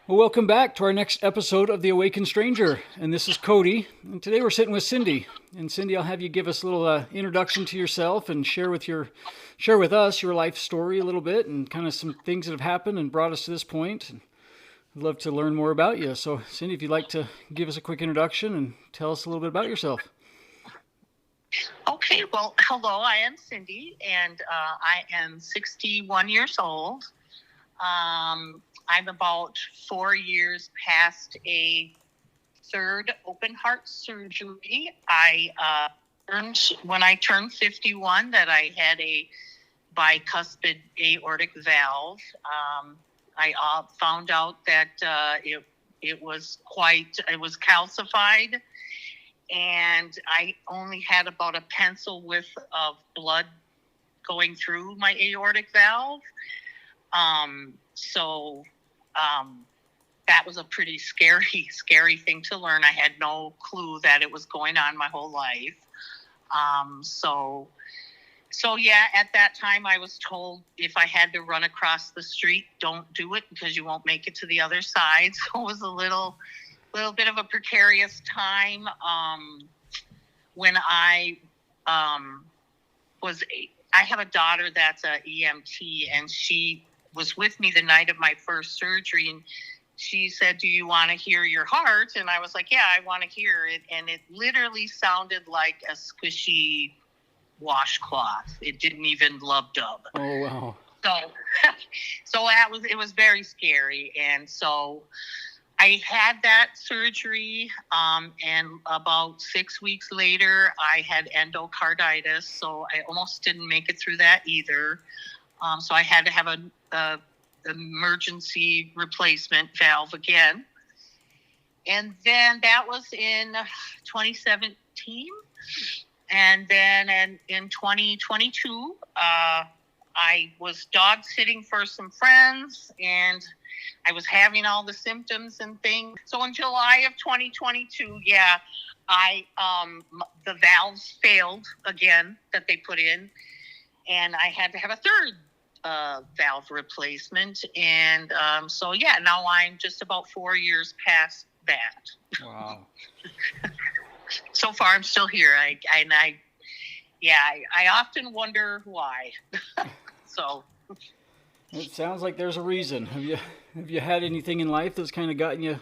Well, welcome back to our next episode of The Awakened Stranger. And this is Cody. And today we're sitting with Cindy. And Cindy, I'll have you give us a little introduction to yourself and share with us your life story a little bit and kind of some things that have happened and brought us to this point. And I'd love to learn more about you. So, Cindy, if you'd like to give us a quick introduction and tell us a little bit about yourself. Okay, well, hello, I am Cindy, and I am 61 years old. I'm about 4 years past a third open heart surgery. I learned when I turned 51 that I had a bicuspid aortic valve. I found out that it was calcified, and I only had about a pencil width of blood going through my aortic valve. So that was a pretty scary thing to learn. I had no clue that it was going on my whole life. So yeah, at that time I was told if I had to run across the street, don't do it because you won't make it to the other side. So it was a little bit of a precarious time. When I have a daughter that's a EMT, and she was with me the night of my first surgery, and she said, "Do you want to hear your heart?" And I was like, "Yeah, I want to hear it." And it literally sounded like a squishy washcloth. It didn't even lub dub. Oh, wow. So it was very scary. And so I had that surgery, and about 6 weeks later, I had endocarditis, so I almost didn't make it through that either. So I had to have an emergency replacement valve again. And then that was in 2017. And then in 2022, I was dog sitting for some friends, and I was having all the symptoms and things. So in July of 2022, the valves failed again that they put in, and I had to have a third valve replacement. And now I'm just about 4 years past that. Wow. So far, I'm still here. I often wonder why. So. It sounds like there's a reason. Have you had anything in life that's kind of gotten you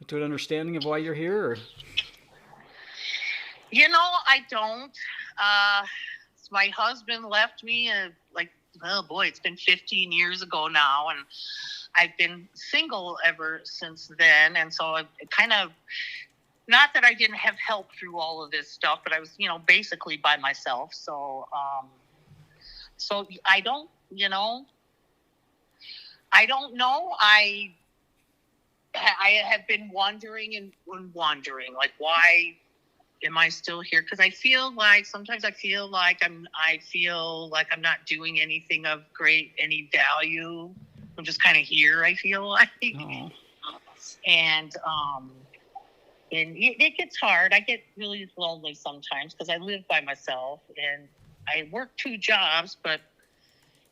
to an understanding of why you're here? Or? I don't. My husband left me it's been 15 years ago now, and I've been single ever since then. And so I kind of, not that I didn't have help through all of this stuff, but I was, basically by myself. So I don't know. I have been wondering, like, why am I still here? Because sometimes I feel like I'm not doing anything of any value. I'm just kind of here, I feel like. Oh. And it gets hard. I get really lonely sometimes because I live by myself and I work 2 jobs, but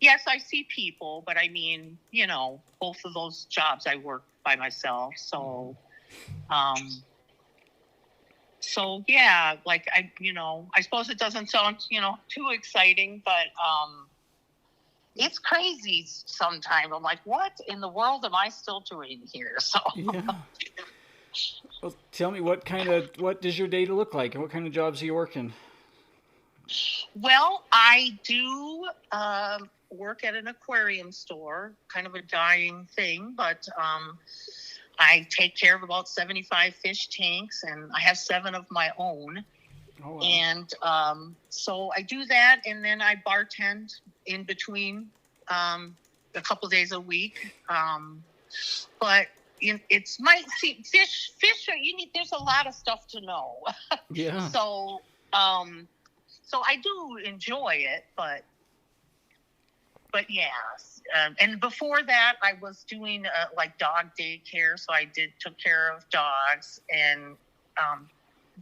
yes, I see people, but I mean, both of those jobs I work by myself. So, yeah, I suppose it doesn't sound, too exciting, but, it's crazy sometimes. I'm like, what in the world am I still doing here? So, yeah. Well, tell me what does your day look like, and what kind of jobs are you working? Well, I do, work at an aquarium store, kind of a dying thing, but I take care of about 75 fish tanks, and I have 7 of my own. Oh, wow. And so I do that, and then I bartend in between a couple days a week. But it's fish. There's a lot of stuff to know. Yeah. So I do enjoy it, but yes. And before that, I was doing dog daycare. So I took care of dogs. And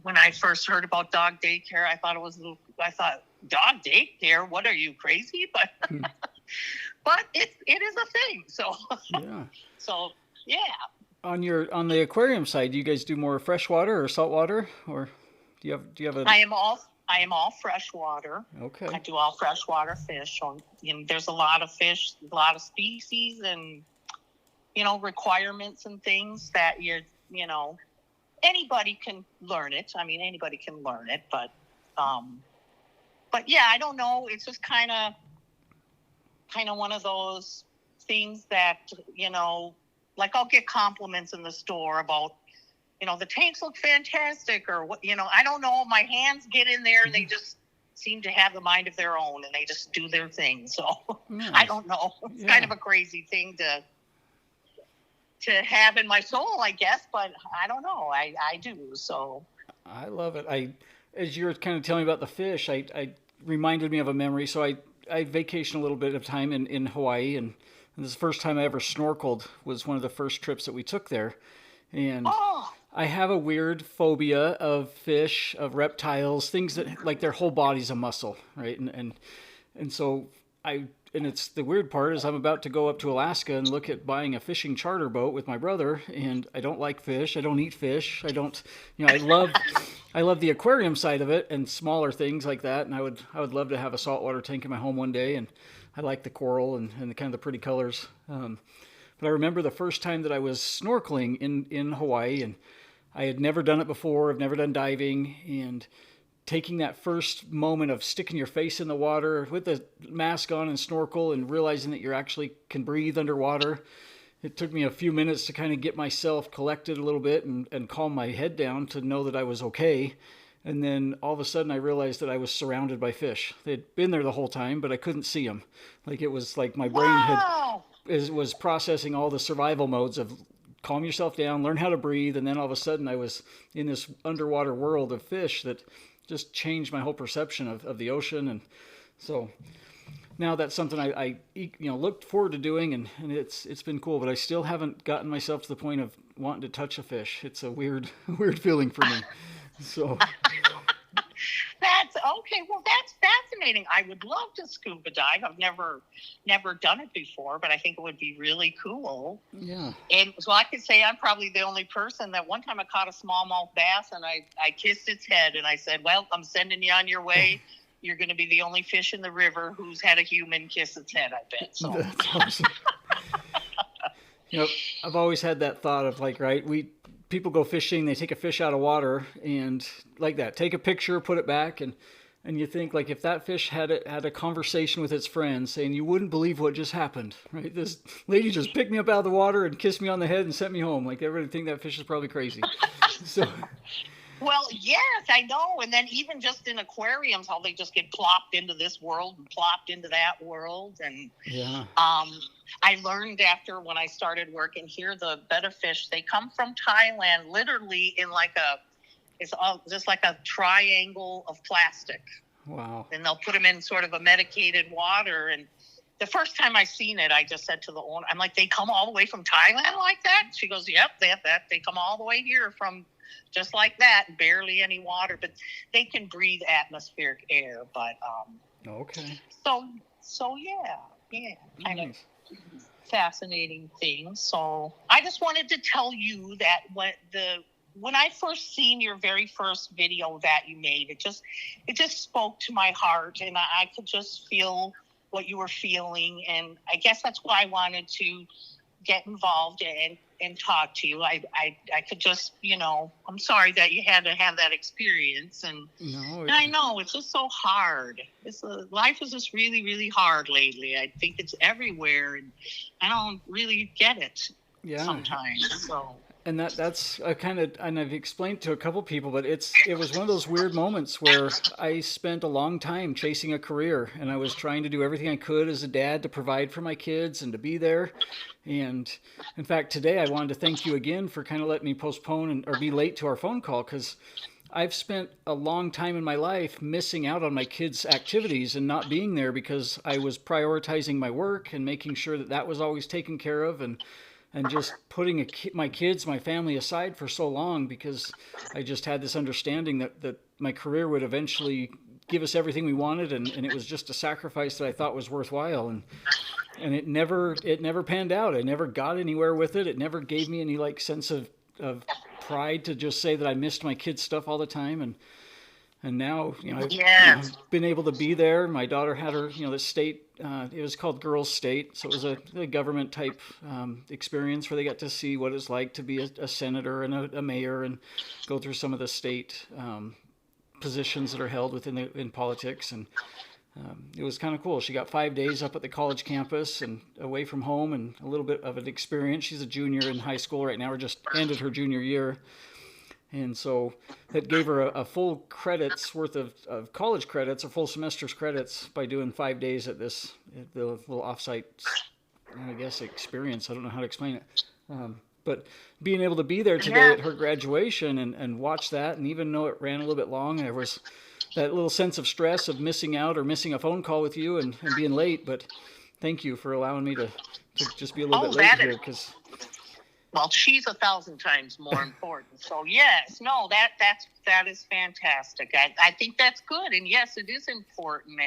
when I first heard about dog daycare, I thought dog daycare? What, are you crazy? But but it is a thing. So yeah. So yeah. On the aquarium side, do you guys do more freshwater or saltwater, or do you have a? I am all freshwater. I Okay. do all freshwater fish. So, there's a lot of fish, a lot of species, and requirements and things that you know anybody can learn it. I mean, anybody can learn it, but yeah, I don't know. It's just kind of one of those things that like I'll get compliments in the store about the tanks look fantastic, or what. I don't know, my hands get in there and they just seem to have the mind of their own and they just do their thing. So Nice. I don't know, it's kind of a crazy thing to have in my soul, I guess, but I don't know, I do. So I love it. As you were kind of telling me about the fish, I reminded me of a memory. So I vacationed a little bit of time in Hawaii, and this is the first time I ever snorkeled. Was one of the first trips that we took there, and oh I have a weird phobia of fish, of reptiles, things that like their whole body's a muscle, right? And so and it's the weird part is I'm about to go up to Alaska and look at buying a fishing charter boat with my brother, and I don't like fish. I don't eat fish. I don't, I love the aquarium side of it and smaller things like that. And I would love to have a saltwater tank in my home one day. And I like the coral and the kind of the pretty colors. But I remember the first time that I was snorkeling in Hawaii, and I had never done it before. I've never done diving, and taking that first moment of sticking your face in the water with the mask on and snorkel and realizing that you actually can breathe underwater. It took me a few minutes to kind of get myself collected a little bit and calm my head down to know that I was okay. And then all of a sudden I realized that I was surrounded by fish. They'd been there the whole time, but I couldn't see them. Like it was like my brain wow was processing all the survival modes of calm yourself down, learn how to breathe, and then all of a sudden I was in this underwater world of fish that just changed my whole perception of the ocean. And so now that's something I looked forward to doing, and it's been cool, but I still haven't gotten myself to the point of wanting to touch a fish. It's a weird weird feeling for me. So That's okay. Well, that's fascinating. I would love to scuba dive. I've never done it before, but I think it would be really cool. yeah. And so I could say I'm probably the only person that one time I caught a smallmouth bass and I kissed its head and I said, "Well, I'm sending you on your way. You're going to be the only fish in the river who's had a human kiss its head, I bet." So That's awesome. I've always had that thought of like, right, people go fishing, they take a fish out of water and like that, take a picture, put it back, and you think like if that fish had a conversation with its friends saying, "You wouldn't believe what just happened, right? This lady just picked me up out of the water and kissed me on the head and sent me home." Like everybody would think that fish is probably crazy. So well, yes, I know. And then even just in aquariums, how they just get plopped into this world and plopped into that world. And yeah. I learned after when I started working here, the betta fish, they come from Thailand, literally in it's all just like a triangle of plastic. Wow. And they'll put them in sort of a medicated water. And the first time I seen it, I just said to the owner, I'm like, "They come all the way from Thailand like that?" She goes, "Yep, they come all the way here from just like that, barely any water, but they can breathe atmospheric air." But Okay. so yeah, kind Nice. of fascinating thing. So I just wanted to tell you that when I first seen your very first video that you made, it just spoke to my heart, and I could just feel what you were feeling, and I guess that's why I wanted to get involved and talk to you. I could just, I'm sorry that you had to have that experience, and I know it's just so hard. Life is just really, really hard lately. I think it's everywhere, and I don't really get it sometimes. So. And that's a kind of, and I've explained to a couple people, but it was one of those weird moments where I spent a long time chasing a career, and I was trying to do everything I could as a dad to provide for my kids and to be there. And in fact, today I wanted to thank you again for kind of letting me postpone or be late to our phone call, because I've spent a long time in my life missing out on my kids' activities and not being there because I was prioritizing my work and making sure that was always taken care of, and just putting my kids, my family aside for so long because I just had this understanding that my career would eventually give us everything we wanted, and it was just a sacrifice that I thought was worthwhile. and it never panned out. I never got anywhere with it. It never gave me any like sense of pride to just say that I missed my kids' stuff all the time. And now, Yes. I've been able to be there. My daughter had her, the state, it was called Girls State. So it was a government type experience where they got to see what it's like to be a senator and a mayor and go through some of the state positions that are held in politics. And it was kind of cool. She got 5 days up at the college campus and away from home and a little bit of an experience. She's a junior in high school right now, or just ended her junior year. And so that gave her a full credits worth of college credits, a full semester's credits by doing 5 days at the little offsite, I guess, experience. I don't know how to explain it. But being able to be there today at her graduation and watch that, and even though it ran a little bit long, there was that little sense of stress of missing out or missing a phone call with you and being late. But thank you for allowing me to just be a little bit late here, because well, she's 1,000 times more important. So yes, no, that is fantastic. I think that's good, and yes, it is important.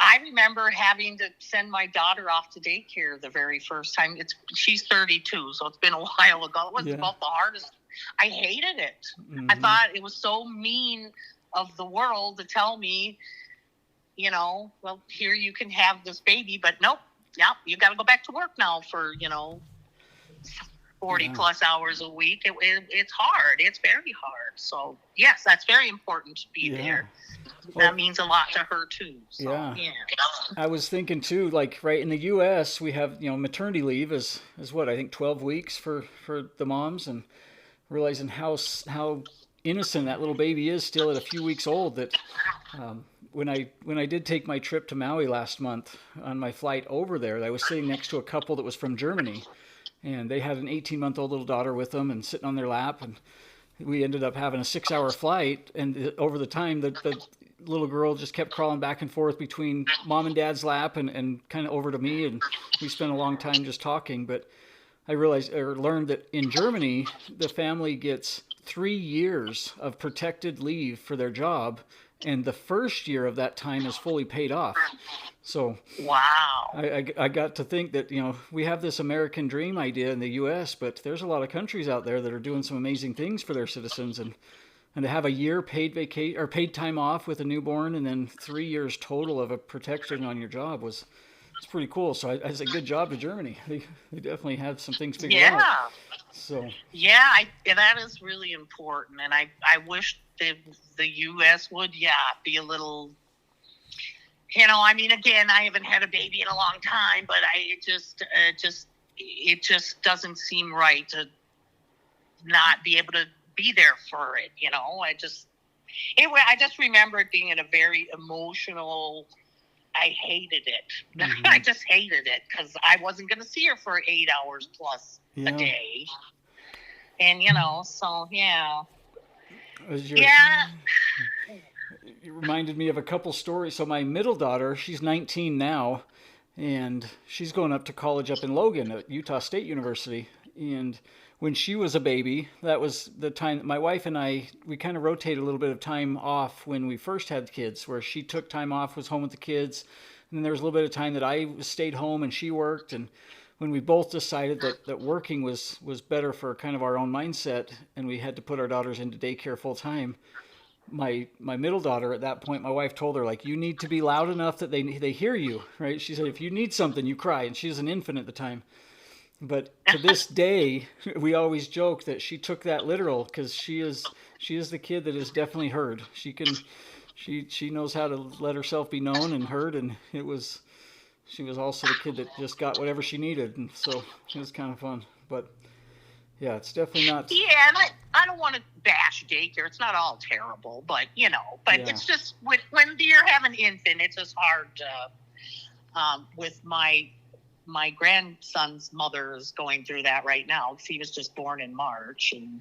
I remember having to send my daughter off to daycare the very first time. She's 32, so it's been a while ago. It was about the hardest. I hated it. I thought it was so mean of the world to tell me, well, here you can have this baby, but nope, you got to go back to work now for 40 plus hours a week. It's hard. It's very hard. So yes, that's very important to be there. That means a lot to her too. So, yeah. I was thinking too, like right in the U.S. we have maternity leave is what I think 12 weeks for the moms, and realizing how innocent that little baby is still at a few weeks old. That when I did take my trip to Maui last month on my flight over there, I was sitting next to a couple that was from Germany. And they had an 18-month-old little daughter with them and sitting on their lap. And we ended up having a 6-hour flight. And over the time, the little girl just kept crawling back and forth between mom and dad's lap and kind of over to me. And we spent a long time just talking. But I learned that in Germany, the family gets 3 years of protected leave for their job. And the first year of that time is fully paid off. So wow, I got to think that, we have this American dream idea in the U.S., but there's a lot of countries out there that are doing some amazing things for their citizens. And to have a year paid paid time off with a newborn, and then 3 years total of a protection on your job it's pretty cool. So I said, good job to Germany. They definitely have some things figured out. So that is really important. And I wish the U.S. would, be a little, again, I haven't had a baby in a long time, but it just doesn't seem right to not be able to be there for it. I just remember it being in a very emotional, I hated it. I just hated it because I wasn't going to see her for 8 hours plus a day. And, so, yeah. It reminded me of a couple stories. So my middle daughter, she's 19 now, and she's going up to college up in Logan at Utah State University. And when she was a baby, that was the time that my wife and we kind of rotated a little bit of time off when we first had kids, where she took time off, was home with the kids. And then there was a little bit of time that I stayed home and she worked. And when we both decided that working was better for kind of our own mindset, and we had to put our daughters into daycare full time, my middle daughter at that point, my wife told her, like, you need to be loud enough that they hear you, right? She said, if you need something, you cry. And she was an infant at the time. But to this day, we always joke that she took that literal, because she is the kid that is definitely heard. She knows how to let herself be known and heard, and she was also the kid that just got whatever she needed, and so it was kind of fun. But yeah, it's definitely not. Yeah, and I don't want to bash daycare. It's not all terrible, but it's just when you're having an infant, it's just hard. With my grandson's mother is going through that right now, because he was just born in March, and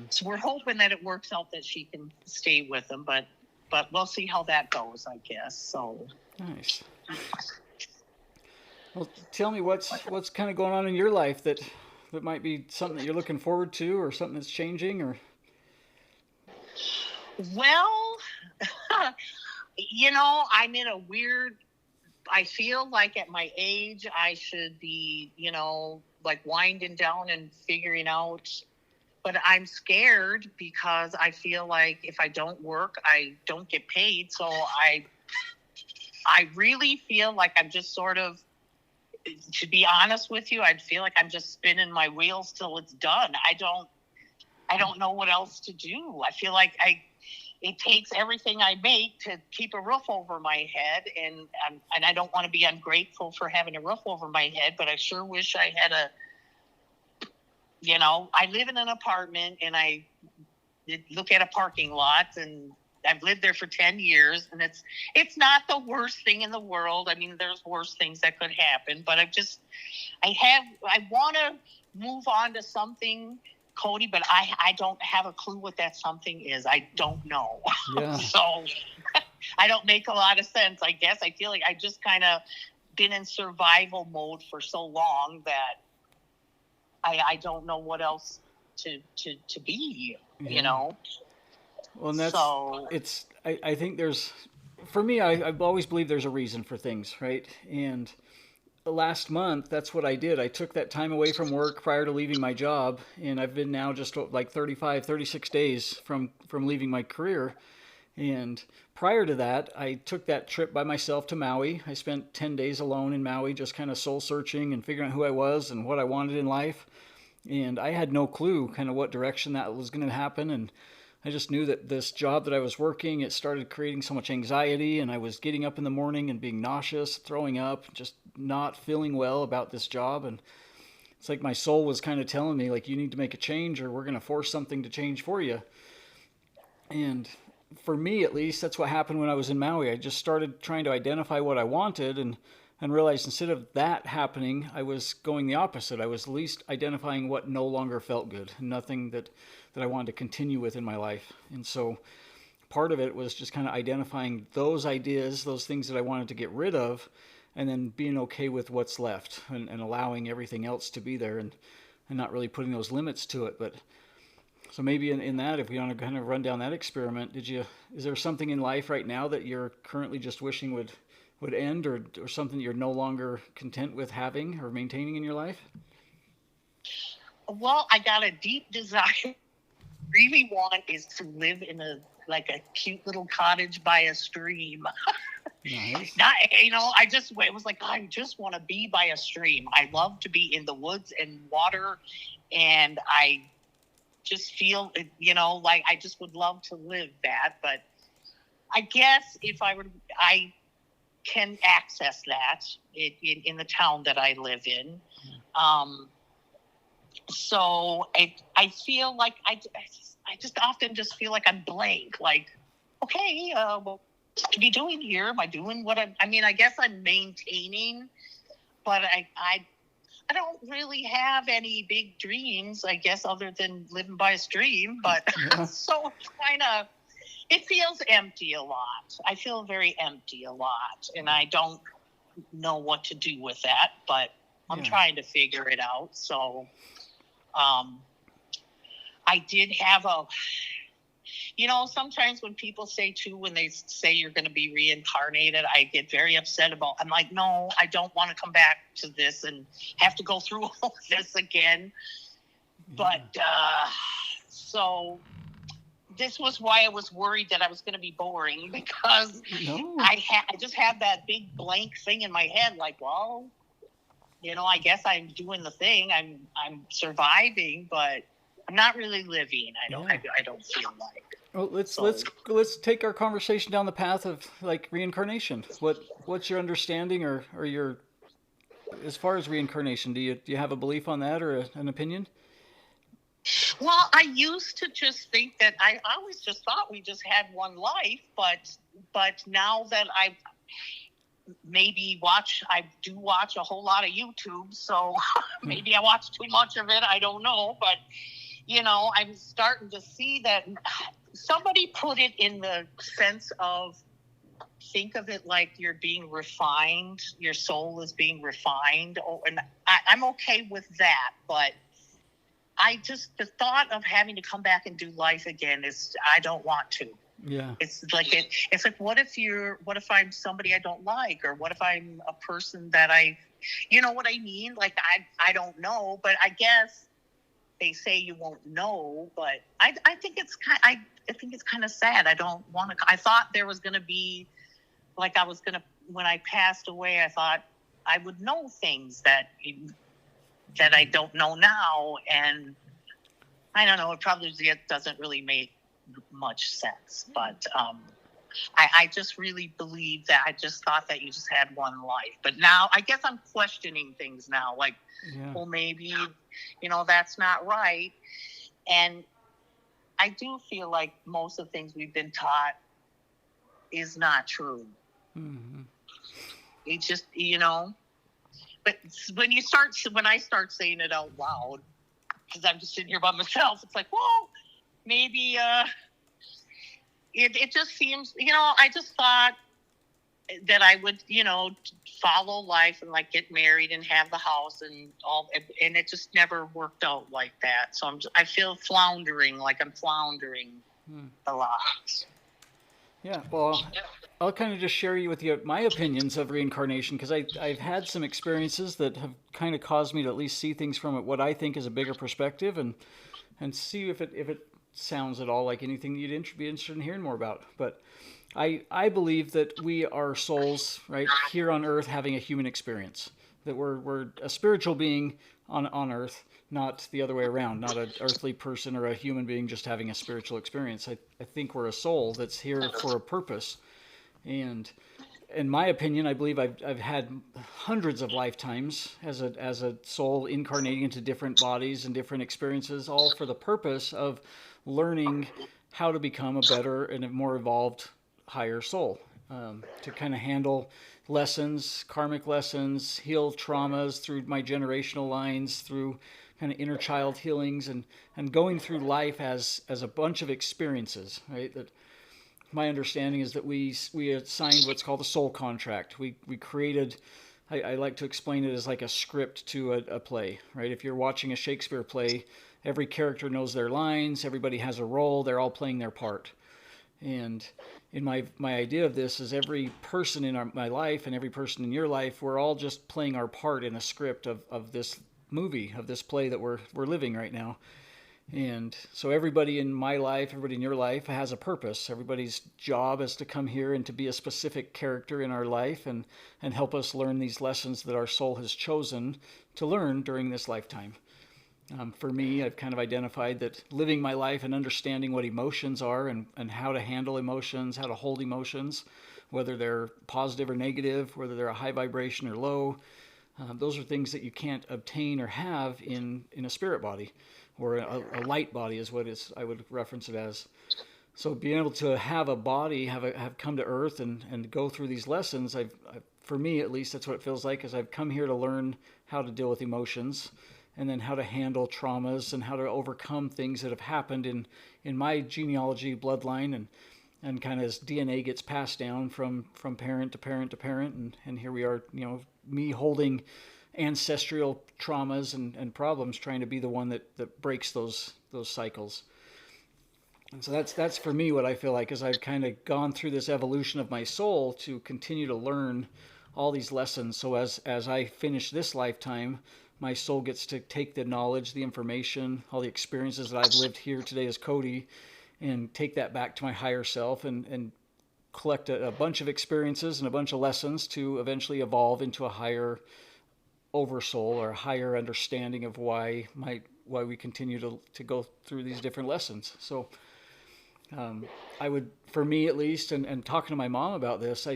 so we're hoping that it works out that she can stay with him, but we'll see how that goes, I guess. So nice. Well, tell me what's kind of going on in your life that might be something that you're looking forward to, or something that's changing, or. Well, I'm in a weird I feel like at my age, I should be, like winding down and figuring out, but I'm scared because I feel like if I don't work, I don't get paid. So I really feel like I'm just sort of, to be honest with you, I feel like I'm just spinning my wheels till it's done. I don't know what else to do. I feel like it takes everything I make to keep a roof over my head, and I don't want to be ungrateful for having a roof over my head, but I sure wish I had I live in an apartment, and I look at a parking lot, and I've lived there for 10 years, and it's not the worst thing in the world. I mean, there's worse things that could happen, but I want to move on to something, Cody, but I don't have a clue what that something is. I don't know. Yeah. So I don't make a lot of sense, I guess. I feel like I just kind of been in survival mode for so long that I don't know what else to be, Well, and that's So I think for me, I've always believed there's a reason for things, right? And last month, that's what I did. I took that time away from work prior to leaving my job, and I've been now just like 35, 36 days from leaving my career. And prior to that, I took that trip by myself to Maui. I spent 10 days alone in Maui, just kind of soul searching and figuring out who I was and what I wanted in life. And I had no clue kind of what direction that was going to happen. And I just knew that this job that I was working, it started creating so much anxiety, and I was getting up in the morning and being nauseous, throwing up, just not feeling well about this job. And it's like my soul was kind of telling me, like, you need to make a change, or we're going to force something to change for you. And for me, at least, that's what happened when I was in Maui. I just started trying to identify what I wanted, and realized instead of that happening, I was going the opposite. I was at least identifying what no longer felt good, nothing that I wanted to continue with in my life. And so part of it was just kind of identifying those ideas, those things that I wanted to get rid of, and then being okay with what's left, and allowing everything else to be there, and not really putting those limits to it. But so maybe in that, if we want to kind of run down that experiment, is there something in life right now that you're currently just wishing would end, or something you're no longer content with having or maintaining in your life? Well, I got a deep desire, really want, is to live in a cute little cottage by a stream. Nice. It was like, I just want to be by a stream. I love to be in the woods and water, and I just feel, like I just would love to live that. But I guess if I can access that in the town that I live in. So I feel like I just often just feel like I'm blank. Like, okay, well, what to be doing here? Am I doing what I mean, I guess I'm maintaining, but I don't really have any big dreams, I guess, other than living by a stream. But Yeah. so it feels empty a lot. I feel very empty a lot, and I don't know what to do with that, but I'm trying to figure it out. So I did have sometimes when people say too, when they say you're going to be reincarnated, I get very upset I'm like, no, I don't want to come back to this and have to go through all of this again. But so this was why I was worried that I was going to be boring, because No. I just had that big blank thing in my head, like, well, I guess I'm doing the thing. I'm surviving, but I'm not really living. I don't feel like. Well, let's take our conversation down the path of like reincarnation. What's your understanding, or your, as far as reincarnation? Do you have a belief on that, or an opinion? Well, I used to just think that I always just thought we just had one life, but now that I do watch a whole lot of YouTube, so maybe I watch too much of it. I don't know, but I'm starting to see that somebody put it in the sense of, think of it like you're being refined, your soul is being refined, and I'm okay with that, but the thought of having to come back and do life again I don't want to. Yeah. It's like it's like, what if I'm somebody I don't like, or what if I'm a person that you know what I mean? Like I don't know, but I guess they say you won't know, but I think it's I think it's kind of sad. I don't want to. I thought there was going to be, like, I was going to, when I passed away, I thought I would know things that I don't know now, and I don't know. It probably doesn't really make much sense, but I just really believe that. I just thought that you just had one life, but now I guess I'm questioning things now. Like, Yeah. well, maybe, that's not right. And I do feel like most of the things we've been taught is not true. Mm-hmm. It's just, but when I start saying it out loud, because I'm just sitting here by myself, it's like, well, maybe it just seems, I just thought that I would, follow life and like get married and have the house and all, and it just never worked out like that. So I feel floundering, like I'm floundering a lot. Yeah. Well, I'll kind of just share with you my opinions of reincarnation, because I've had some experiences that have kind of caused me to at least see things from what I think is a bigger perspective, and see if it sounds at all like anything that you'd be interested in hearing more about. But I believe that we are souls, right, here on Earth having a human experience. That we're a spiritual being on Earth, not the other way around, not an earthly person or a human being just having a spiritual experience. I think we're a soul that's here for a purpose. And in my opinion, I believe I've had hundreds of lifetimes as a soul incarnating into different bodies and different experiences, all for the purpose of learning how to become a better and a more evolved higher soul, to kind of handle lessons, karmic lessons, heal traumas through my generational lines, through kind of inner child healings, and going through life as a bunch of experiences, right? That my understanding is that we signed what's called a soul contract. We created. I like to explain it as like a script to a play, right? If you're watching a Shakespeare play, every character knows their lines. Everybody has a role. They're all playing their part. And in my idea of this is every person in my life and every person in your life, we're all just playing our part in a script of this movie, of this play that we're living right now. And so everybody in my life, everybody in your life has a purpose. Everybody's job is to come here and to be a specific character in our life and help us learn these lessons that our soul has chosen to learn during this lifetime. For me, I've kind of identified that living my life and understanding what emotions are and how to handle emotions, how to hold emotions, whether they're positive or negative, whether they're a high vibration or low, those are things that you can't obtain or have in a spirit body, or a light body is what I would reference it as. So being able to have a body, have come to Earth and go through these lessons, for me at least, that's what it feels like, is I've come here to learn how to deal with emotions, and then how to handle traumas and how to overcome things that have happened in my genealogy bloodline, and kind of as DNA gets passed down from parent to parent to parent, and here we are, me holding ancestral traumas and problems, trying to be the one that breaks those cycles. And so that's for me what I feel like, is I've kind of gone through this evolution of my soul to continue to learn all these lessons. So as I finish this lifetime, my soul gets to take the knowledge, the information, all the experiences that I've lived here today as Cody, and take that back to my higher self and collect a bunch of experiences and a bunch of lessons to eventually evolve into a higher oversoul, or a higher understanding of why we continue to go through these different lessons. So I would, for me at least, and talking to my mom about this,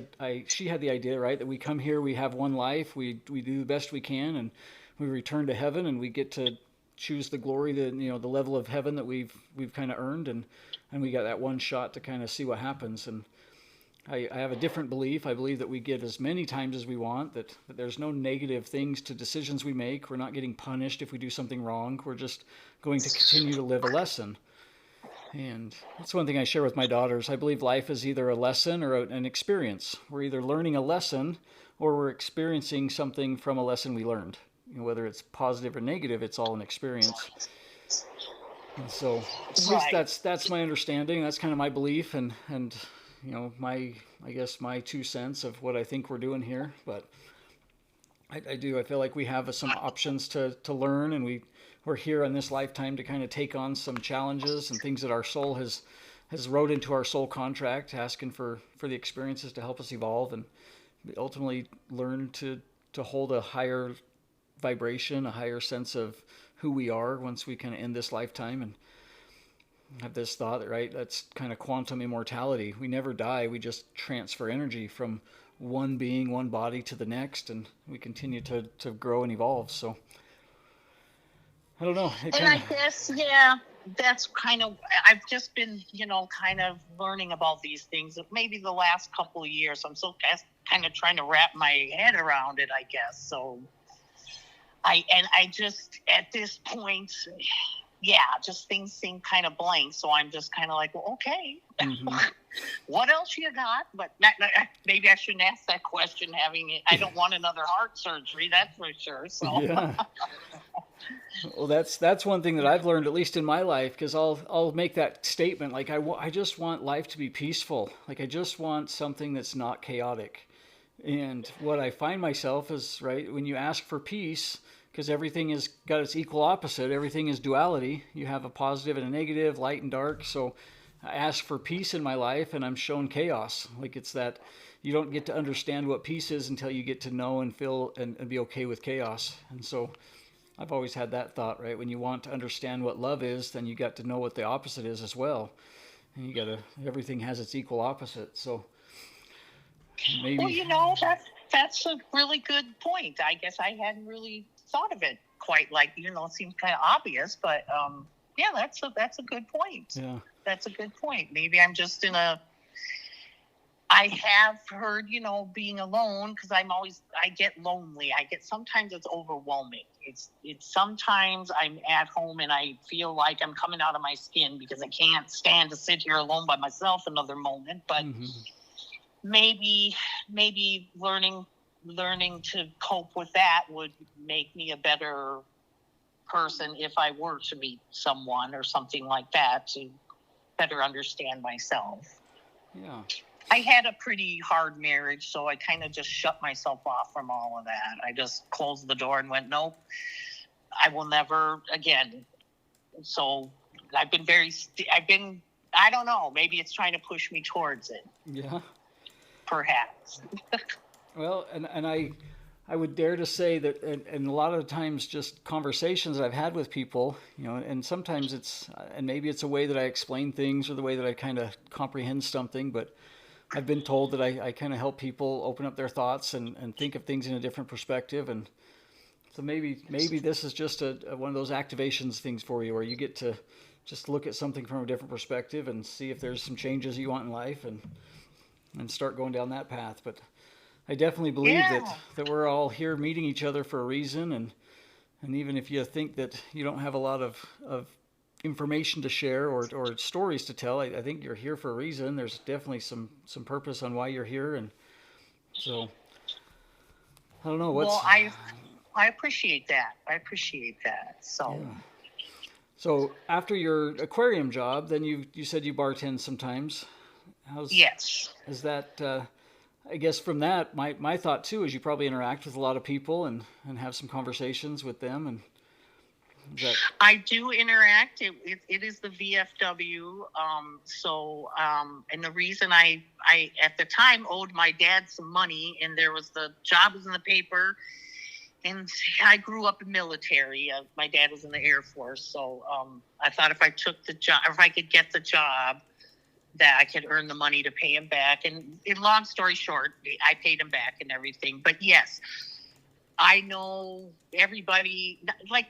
she had the idea, right, that we come here, we have one life, we do the best we can, and we return to heaven, and we get to choose the glory, the level of heaven that we've kind of earned, and we got that one shot to kind of see what happens. And I have a different belief. I believe that we get as many times as we want, that there's no negative things to decisions we make. We're not getting punished if we do something wrong. We're just going to continue to live a lesson. And that's one thing I share with my daughters. I believe life is either a lesson or an experience. We're either learning a lesson or we're experiencing something from a lesson we learned. Whether it's positive or negative, it's all an experience. And so at least Right. that's my understanding. That's kind of my belief, and my, I guess, my 2 cents of what I think we're doing here. But I feel like we have some options to learn, and we're here in this lifetime to kind of take on some challenges and things that our soul has wrote into our soul contract, asking for the experiences to help us evolve and ultimately learn to hold a higher vibration, a higher sense of who we are once we kind of end this lifetime. And have this thought, right? That's kind of quantum immortality. We never die. We just transfer energy from one being, one body to the next, and we continue to grow and evolve. So I don't know. It And kind I of, guess, yeah, that's kind of, I've just been, kind of learning about these things maybe the last couple of years. I'm still kind of trying to wrap my head around it, I guess. So I just, at this point, yeah, just things seem kind of blank. So I'm just kind of like, well, okay, mm-hmm. what else you got? But maybe I shouldn't ask that question. I don't want another heart surgery, that's for sure. So Yeah. Well, that's one thing that I've learned, at least in my life, because I'll make that statement like I just want life to be peaceful. Like I just want something that's not chaotic. And what I find myself is, right, when you ask for peace, because everything has got its equal opposite, everything is duality. You have a positive and a negative, light and dark. So I ask for peace in my life and I'm shown chaos. Like it's that you don't get to understand what peace is until you get to know and feel and be okay with chaos. And so I've always had that thought, right? When you want to understand what love is, then you got to know what the opposite is as well. And you got to, everything has its equal opposite. So well, maybe, that's a really good point. I guess I hadn't really thought of it quite like, it seems kind of obvious, but yeah, that's a good point. yeah. That's a good point. Maybe I'm just I have heard, being alone, because I get lonely. Sometimes it's overwhelming. It's sometimes I'm at home and I feel like I'm coming out of my skin because I can't stand to sit here alone by myself another moment. But Mm-hmm. maybe learning to cope with that would make me a better person if I were to meet someone or something like that, to better understand myself. Yeah. I had a pretty hard marriage, so I kind of just shut myself off from all of that. I just closed the door and went, nope, I will never again. So I don't know, maybe it's trying to push me towards it, Yeah. perhaps. Well, and I would dare to say that, and a lot of times just conversations that I've had with people, and sometimes and maybe it's a way that I explain things or the way that I kind of comprehend something, but I've been told that I kind of help people open up their thoughts and think of things in a different perspective. And so maybe this is just one of those activations things for you where you get to just look at something from a different perspective and see if there's some changes you want in life and start going down that path. But I definitely believe Yeah. that we're all here meeting each other for a reason, and even if you think that you don't have a lot of information to share or stories to tell, I think you're here for a reason. There's definitely some purpose on why you're here, and so I don't know Well, what's I appreciate that. I appreciate that. So yeah. So after your aquarium job, then you said you bartend sometimes. How's yes. is that? I guess from that, my thought too is you probably interact with a lot of people and have some conversations with them, and is that I do interact. It is the VFW. And the reason I at the time owed my dad some money, and there was the job was in the paper, and I grew up in military. My dad was in the Air Force, so I thought if I took the job, if I could get the job, that I could earn the money to pay him back. And in long story short, I paid him back and everything. But yes, I know everybody. Like,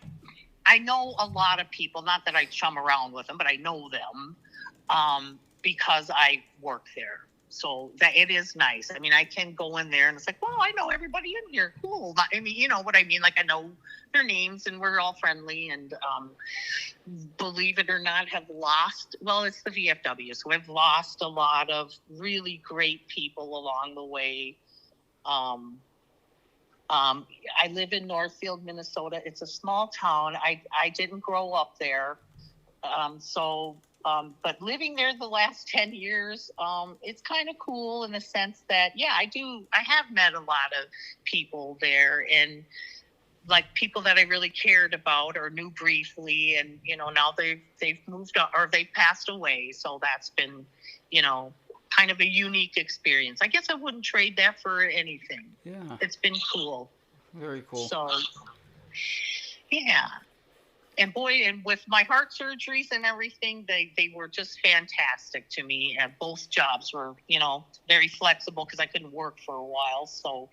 I know a lot of people, not that I chum around with them, but I know them because I work there. So that it is nice. I mean, I can go in there and it's like, well, I know everybody in here. Cool. I mean, you know what I mean? Like, I know their names and we're all friendly, and believe it or not, have lost, well, it's the VFW. So we've lost a lot of really great people along the way. I live in Northfield, Minnesota. It's a small town. I didn't grow up there. But living there the last 10 years, it's kind of cool in the sense that, yeah, I have met a lot of people there, and like people that I really cared about or knew briefly. And, now they've moved on or they've passed away. So that's been, kind of a unique experience. I guess I wouldn't trade that for anything. Yeah. It's been cool. Very cool. So, yeah. And boy, and with my heart surgeries and everything, they were just fantastic to me. And both jobs were, very flexible because I couldn't work for a while. So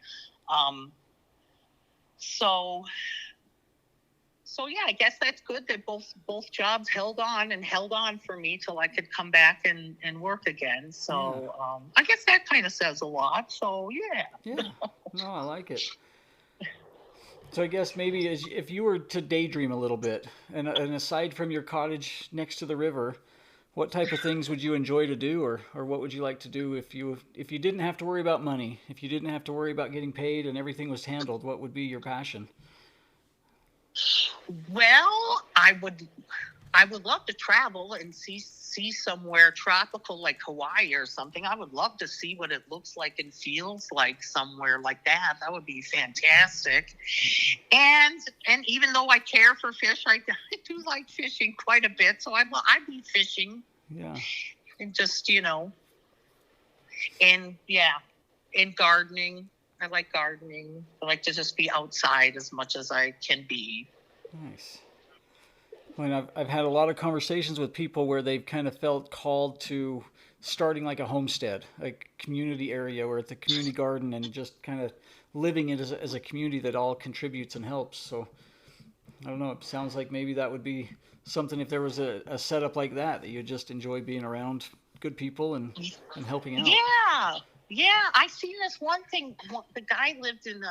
yeah, I guess that's good that both jobs held on for me till I could come back and work again. So I guess that kind of says a lot. So yeah. Yeah. No, I like it. So I guess maybe if you were to daydream a little bit, and aside from your cottage next to the river, what type of things would you enjoy to do, or what would you like to do if you didn't have to worry about money, if you didn't have to worry about getting paid and everything was handled? What would be your passion? Well, I would love to travel and see somewhere tropical like Hawaii or something. I would love to see what it looks like and feels like somewhere like that. That would be fantastic. And even though I care for fish, I do like fishing quite a bit. So I'd be fishing. Yeah. And just, and gardening. I like gardening. I like to just be outside as much as I can be. Nice. Well, I've had a lot of conversations with people where they've kind of felt called to starting like a homestead, a community area where it's a community garden, and just kind of living it as a community that all contributes and helps. So I don't know. It sounds like maybe that would be something if there was a setup like that you just enjoy being around good people and helping out. Yeah. Yeah. I seen this one thing. The guy lived in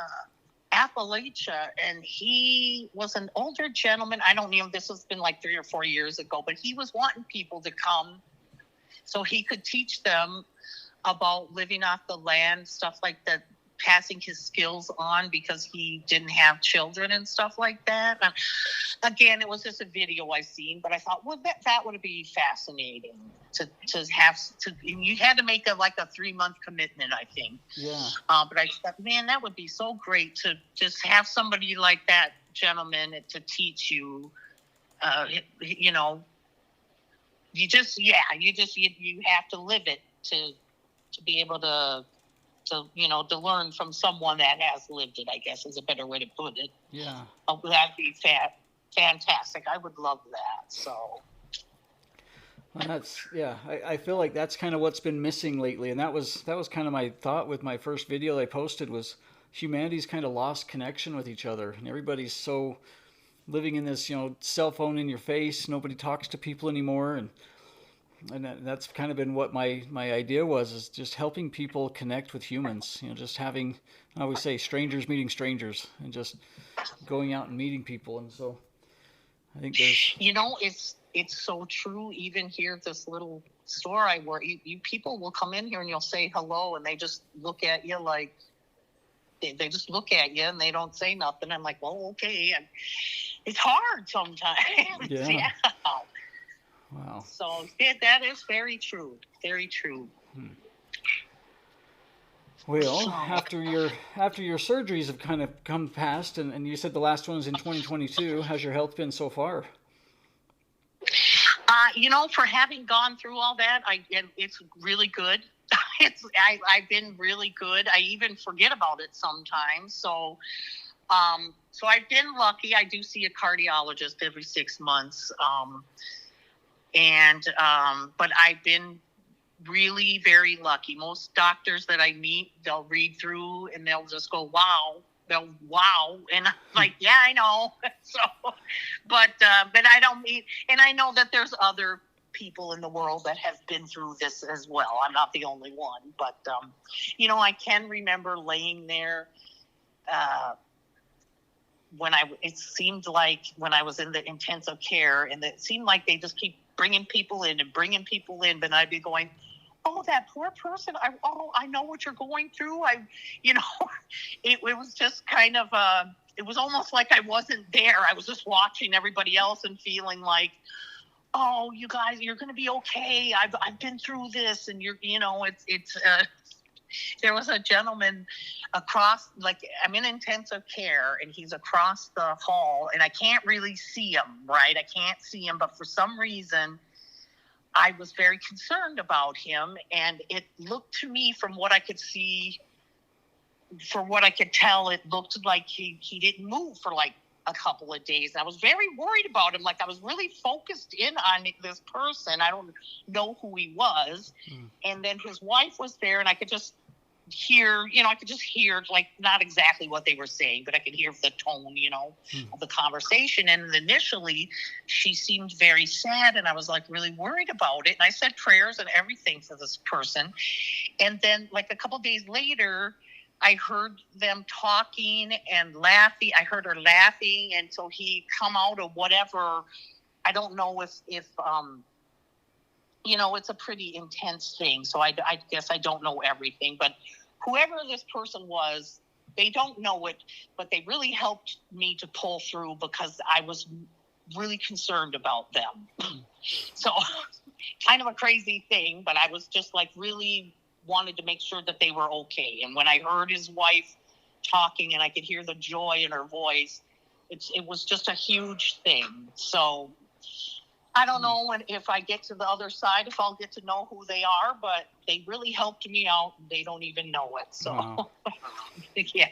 Appalachia, and he was an older gentleman. I don't know, this has been like 3 or 4 years ago, but he was wanting people to come so he could teach them about living off the land, stuff like that, passing his skills on because he didn't have children and stuff like that. And again, it was just a video I seen, but I thought, well, that would be fascinating to have to. And you had to make a 3-month commitment, I think. Yeah. But I thought, man, that would be so great to just have somebody like that gentleman to teach you. You have to live it to be able to learn from someone that has lived it, I guess is a better way to put it. Yeah. That'd be fantastic. I would love that. So. Well, I feel like that's kind of what's been missing lately, and that was kind of my thought with my first video I posted was humanity's kind of lost connection with each other, and everybody's so living in this cell phone in your face. Nobody talks to people anymore, and that's kind of been what my idea was, is just helping people connect with humans. Just having, I always say, strangers meeting strangers, and just going out and meeting people. And so I think there's, it's so true. Even here, this little store I work, you people will come in here and you'll say hello, and they just look at you like they just look at you and they don't say nothing. I'm like, well, okay. And it's hard sometimes. Yeah. Wow. So that is very true. Very true. Well, after your surgeries have kind of come past, and you said the last one was in 2022, how's your health been so far? For having gone through all that, it's really good. I've been really good. I even forget about it sometimes. So I've been lucky. I do see a cardiologist every 6 months. But I've been really very lucky. Most doctors that I meet, they'll read through and they'll just go, wow. And I'm like, yeah, I know. So, but I don't mean, and I know that there's other people in the world that have been through this as well. I'm not the only one, but, I can remember laying there, it seemed like when I was in the intensive care, and it seemed like they just keep bringing people in, but I'd be going, oh, that poor person. I know what you're going through. It was just kind of, it was almost like I wasn't there. I was just watching everybody else and feeling like, oh, you guys, you're going to be okay. I've been through this, and there was a gentleman across, like, I'm in intensive care, and he's across the hall, and I can't really see him, right? I can't see him, but for some reason, I was very concerned about him, and it looked to me, from what I could see, from what I could tell, it looked like he didn't move for like a couple of days. I was very worried about him. Like, I was really focused in on this person. I don't know who he was. And then his wife was there, and I could just hear, like, not exactly what they were saying, but I could hear the tone, of the conversation. And initially she seemed very sad, and I was like really worried about it. And I said prayers and everything for this person. And then, like, a couple of days later, I heard them talking and laughing. I heard her laughing. And so he come out of whatever, I don't know if it's a pretty intense thing. So I guess I don't know everything, but whoever this person was, they don't know it, but they really helped me to pull through, because I was really concerned about them. So kind of a crazy thing, but I was just like really wanted to make sure that they were okay. And when I heard his wife talking and I could hear the joy in her voice, it was just a huge thing. So I don't know if I get to the other side, if I'll get to know who they are, but they really helped me out. They don't even know it. So, wow. Yeah.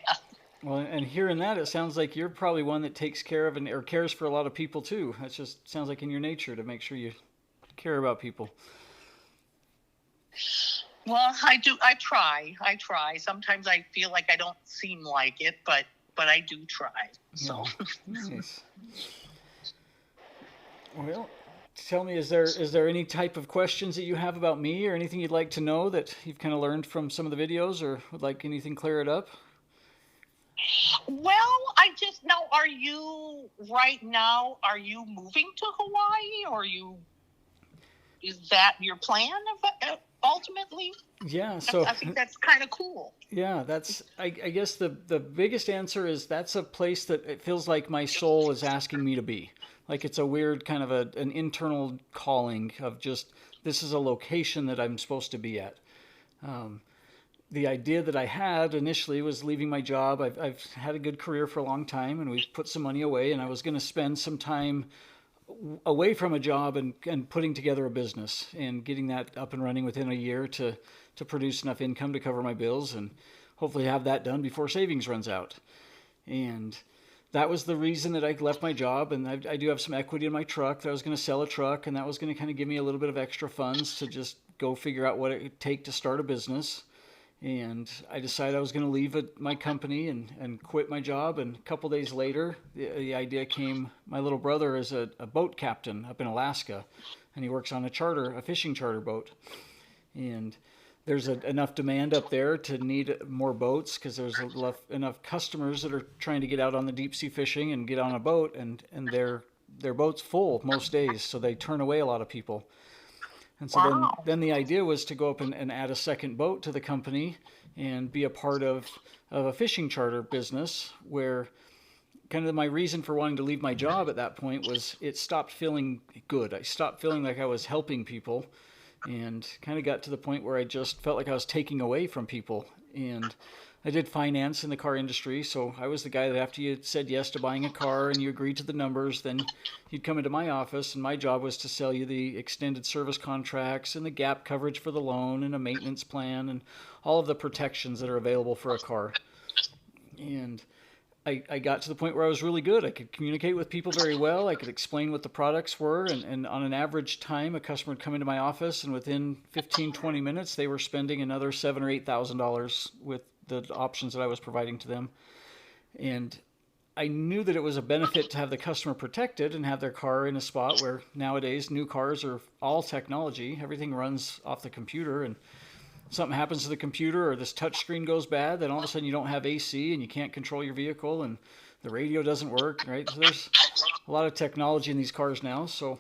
Well, and hearing that, it sounds like you're probably one that takes care of or cares for a lot of people too. That just sounds like in your nature to make sure you care about people. Well, I do. I try. Sometimes I feel like I don't seem like it, but I do try. So. Nice. Well, tell me, is there any type of questions that you have about me, or anything you'd like to know that you've kind of learned from some of the videos, or would like anything clear it up? Well, are you moving to Hawaii, or is that your plan ultimately? Yeah, so I think that's kind of cool. Yeah, I guess the biggest answer is that's a place that it feels like my soul is asking me to be. Like, it's a weird kind of an internal calling of just, this is a location that I'm supposed to be at. The idea that I had initially was leaving my job. I've had a good career for a long time, and we've put some money away, and I was going to spend some time away from a job and putting together a business and getting that up and running within a year to produce enough income to cover my bills and hopefully have that done before savings runs out. And that was the reason that I left my job. And I do have some equity in my truck that I was going to sell a truck, and that was going to kind of give me a little bit of extra funds to just go figure out what it would take to start a business. And I decided I was going to leave my company and quit my job. And a couple days later, the idea came. My little brother is a boat captain up in Alaska, and he works on a fishing charter boat. And there's enough demand up there to need more boats, because there's enough customers that are trying to get out on the deep sea fishing and get on a boat, and their boat's full most days, so they turn away a lot of people. And so Wow. then the idea was to go up and add a second boat to the company and be a part of a fishing charter business, where kind of my reason for wanting to leave my job at that point was it stopped feeling good. I stopped feeling like I was helping people, and kind of got to the point where I just felt like I was taking away from people. And I did finance in the car industry, so I was the guy that after you said yes to buying a car and you agreed to the numbers, then you'd come into my office, and my job was to sell you the extended service contracts and the gap coverage for the loan and a maintenance plan and all of the protections that are available for a car. And I got to the point where I was really good. I could communicate with people very well. I could explain what the products were. And on an average time, a customer would come into my office, and within 15, 20 minutes, they were spending another $7,000 or $8,000 with the options that I was providing to them. And I knew that it was a benefit to have the customer protected and have their car in a spot where nowadays new cars are all technology. Everything runs off the computer, and something happens to the computer or this touch screen goes bad, then all of a sudden you don't have AC and you can't control your vehicle and the radio doesn't work, right? So there's a lot of technology in these cars now. So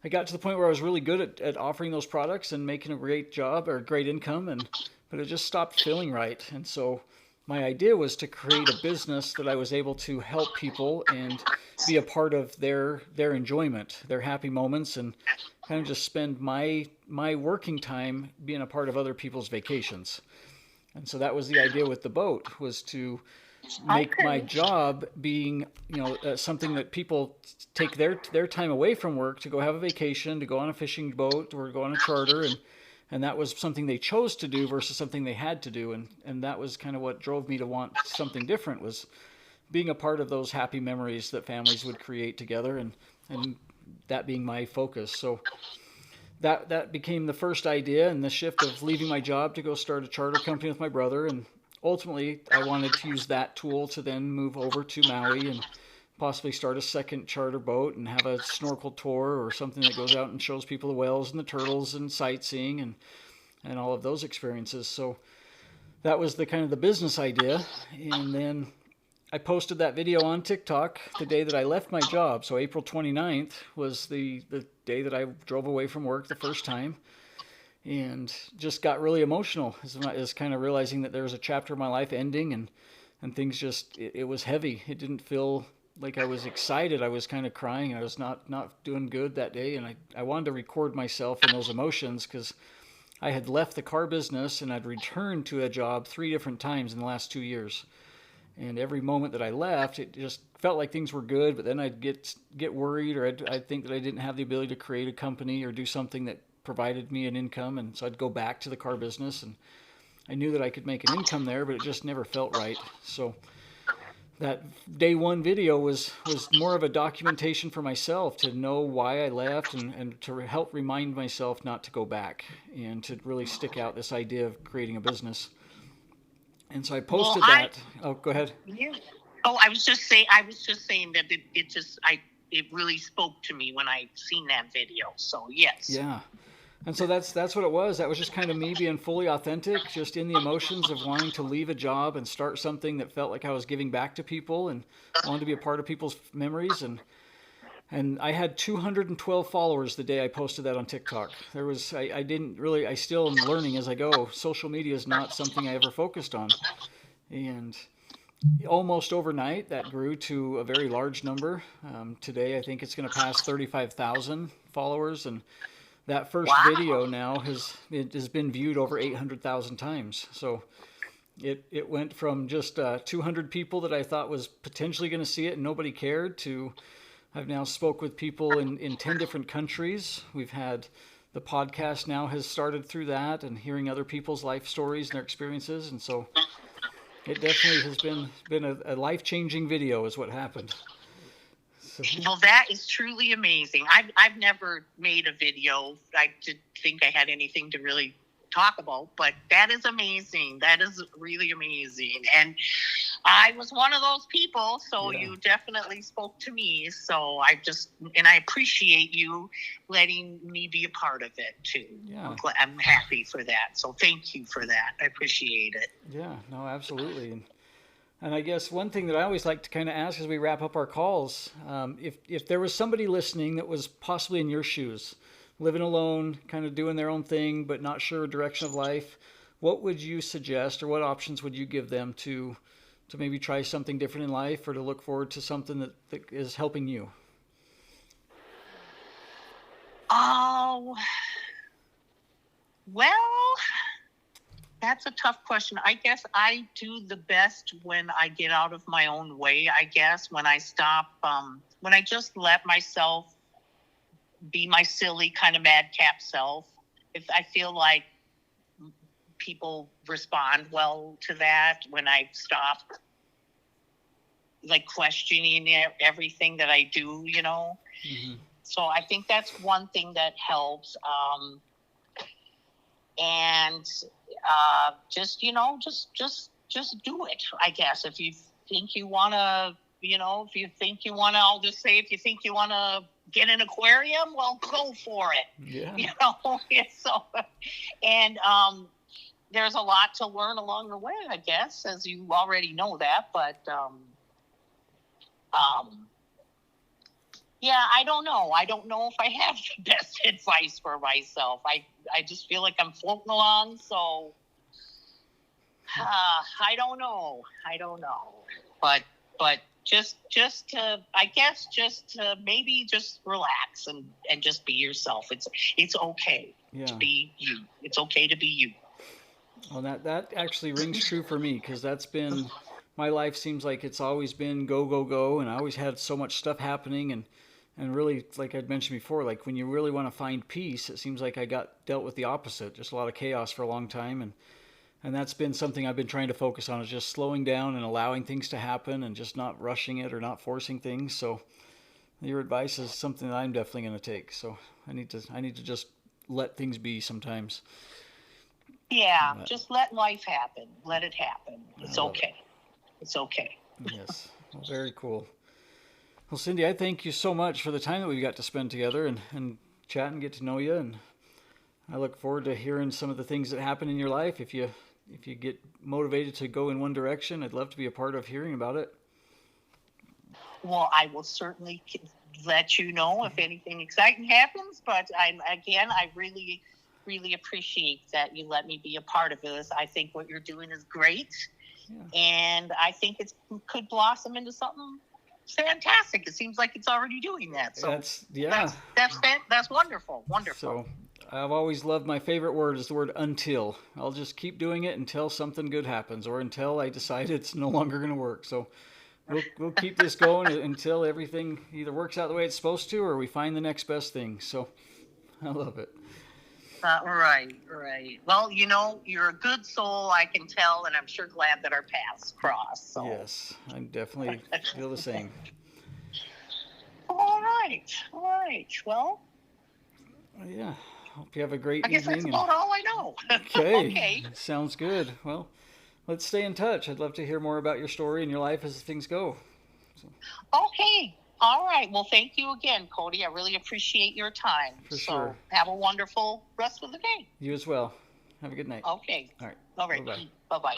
I got to the point where I was really good at offering those products and making a great job or great income, but it just stopped feeling right. And so my idea was to create a business that I was able to help people and be a part of their enjoyment, their happy moments, and kind of just spend my working time being a part of other people's vacations. And so that was the idea with the boat, was to make my Okay. job being, something that people take their time away from work to go have a vacation, to go on a fishing boat or go on a charter, and that was something they chose to do versus something they had to do, and that was kind of what drove me to want something different, was being a part of those happy memories that families would create together, and that being my focus. So that became the first idea, and the shift of leaving my job to go start a charter company with my brother. And ultimately, I wanted to use that tool to then move over to Maui and possibly start a second charter boat and have a snorkel tour or something that goes out and shows people the whales and the turtles and sightseeing and all of those experiences. So that was the kind of the business idea. And then I posted that video on TikTok the day that I left my job. So April 29th was the day that I drove away from work the first time, and just got really emotional as kind of realizing that there was a chapter of my life ending, and things just, it was heavy. It didn't feel like I was excited. I was kind of crying. I was not doing good that day, and I wanted to record myself in those emotions, because I had left the car business and I'd returned to a job 3 different times in the last 2 years. And every moment that I left, it just felt like things were good, but then I'd get worried, or I'd think that I didn't have the ability to create a company or do something that provided me an income, and so I'd go back to the car business, and I knew that I could make an income there, but it just never felt right. So that day one video was more of a documentation for myself, to know why I left, and to help remind myself not to go back, and to really stick out this idea of creating a business. And so I Well, posted that. Oh, go ahead. yeah. Oh, I was just saying that it really spoke to me when I seen that video. So yes. Yeah. And so that's what it was. That was just kind of me being fully authentic, just in the emotions of wanting to leave a job and start something that felt like I was giving back to people and wanted to be a part of people's memories. And I had 212 followers the day I posted that on TikTok. I didn't really, I still am learning as I go. Social media is not something I ever focused on. And almost overnight, that grew to a very large number. Today, I think it's going to pass 35,000 followers, and that first video Wow. now has been viewed over 800,000 times. So it went from just 200 people that I thought was potentially going to see it and nobody cared, to I've now spoke with people in 10 different countries. We've had the podcast now has started through that, and hearing other people's life stories and their experiences. And so it definitely has been a life-changing video is what happened. So, Well, that is truly amazing. I've never made a video. I didn't think I had anything to really talk about, but that is amazing. That is really amazing. And I was one of those people, so yeah. you definitely spoke to me. So I appreciate you letting me be a part of it too. Yeah. I'm happy for that. So thank you for that. I appreciate it. Yeah, no, absolutely. And I guess one thing that I always like to kind of ask as we wrap up our calls, if there was somebody listening that was possibly in your shoes, living alone, kind of doing their own thing, but not sure direction of life, what would you suggest, or what options would you give them to maybe try something different in life, or to look forward to something that is helping you? Oh, well, that's a tough question. I guess I do the best when I get out of my own way, I guess, when I stop, when I just let myself be my silly kind of madcap self. If I feel like people respond well to that, when I stop like questioning everything that I do, Mm-hmm. So I think that's one thing that helps. And just do it, I guess. If you think you want to, I'll just say, if you think you want to get an aquarium, well, go for it. Yeah. So, and there's a lot to learn along the way, I guess, as you already know that. But yeah, I don't know. I don't know if I have the best advice for myself. I just feel like I'm floating along. So I don't know. But just to, I guess, just to maybe just relax and just be yourself. It's okay to be you. It's okay to be you. Well, that actually rings true for me because that's been my life. Seems like it's always been go go go, and I always had so much stuff happening, and really, like I'd mentioned before, like when you really want to find peace, it seems like I got dealt with the opposite, just a lot of chaos for a long time, and that's been something I've been trying to focus on is just slowing down and allowing things to happen and just not rushing it or not forcing things. So your advice is something that I'm definitely going to take. So I need to just let things be sometimes. Yeah, But just let life happen. Let it happen. I It's love it. okay. It's okay. Yes. Well, very cool. Well, Cindy, I thank you so much for the time that we got to spend together and chat and get to know you. And I look forward to hearing some of the things that happen in your life. If you get motivated to go in one direction, I'd love to be a part of hearing about it. Well, I will certainly let you know if anything exciting happens. But I really appreciate that you let me be a part of this. I think what you're doing is great, Yeah. and I think it could blossom into something fantastic. It seems like it's already doing that. So Yeah. that's wonderful. Wonderful. So I've always loved my favorite word is the word until. I'll just keep doing it until something good happens or until I decide it's no longer going to work. So we'll keep this going until everything either works out the way it's supposed to or we find the next best thing. So I love it. Right. Well, you're a good soul, I can tell, and I'm sure glad that our paths cross. So, Yes, I definitely feel the same. all right. Well, Yeah. Hope you have a great I guess that's evening. And about all I know. okay, Okay. sounds good. Well, let's stay in touch. I'd love to hear more about your story and your life as things go. So, Okay. All right. Well, thank you again, Cody. I really appreciate your time. for So, sure. have a wonderful rest of the day. You as well. Have a good night. Okay. All right. All Bye right. bye. Bye bye.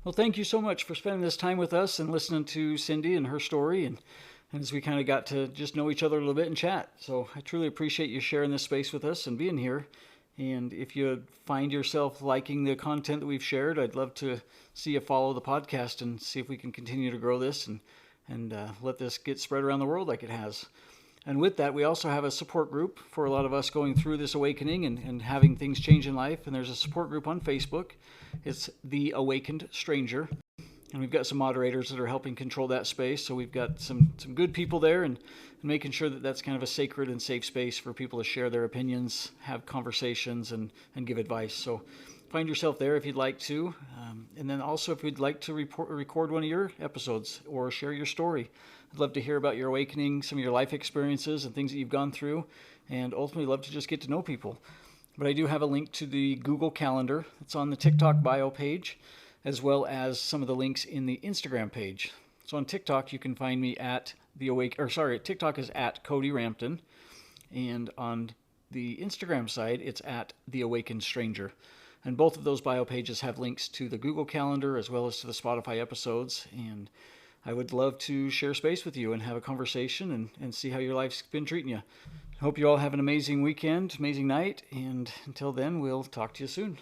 Well, thank you so much for spending this time with us and listening to Cindy and her story and as we kind of got to just know each other a little bit and chat. So I truly appreciate you sharing this space with us and being here. And if you find yourself liking the content that we've shared, I'd love to see you follow the podcast and see if we can continue to grow this and let this get spread around the world like it has. And with that, we also have a support group for a lot of us going through this awakening and having things change in life. And there's a support group on Facebook. It's The Awakened Stranger. And we've got some moderators that are helping control that space. So we've got some good people there and making sure that that's kind of a sacred and safe space for people to share their opinions, have conversations, and give advice. So find yourself there if you'd like to. And then also if you'd like to record one of your episodes or share your story. I'd love to hear about your awakening, some of your life experiences and things that you've gone through, and ultimately love to just get to know people. But I do have a link to the Google Calendar. It's on the TikTok bio page, as well as some of the links in the Instagram page. So on TikTok, you can find me at TikTok is at Cody Rampton, and on the Instagram side, it's at The Awakened Stranger. And both of those bio pages have links to the Google Calendar as well as to the Spotify episodes. And I would love to share space with you and have a conversation and see how your life's been treating you. Hope you all have an amazing weekend, amazing night, and until then, we'll talk to you soon.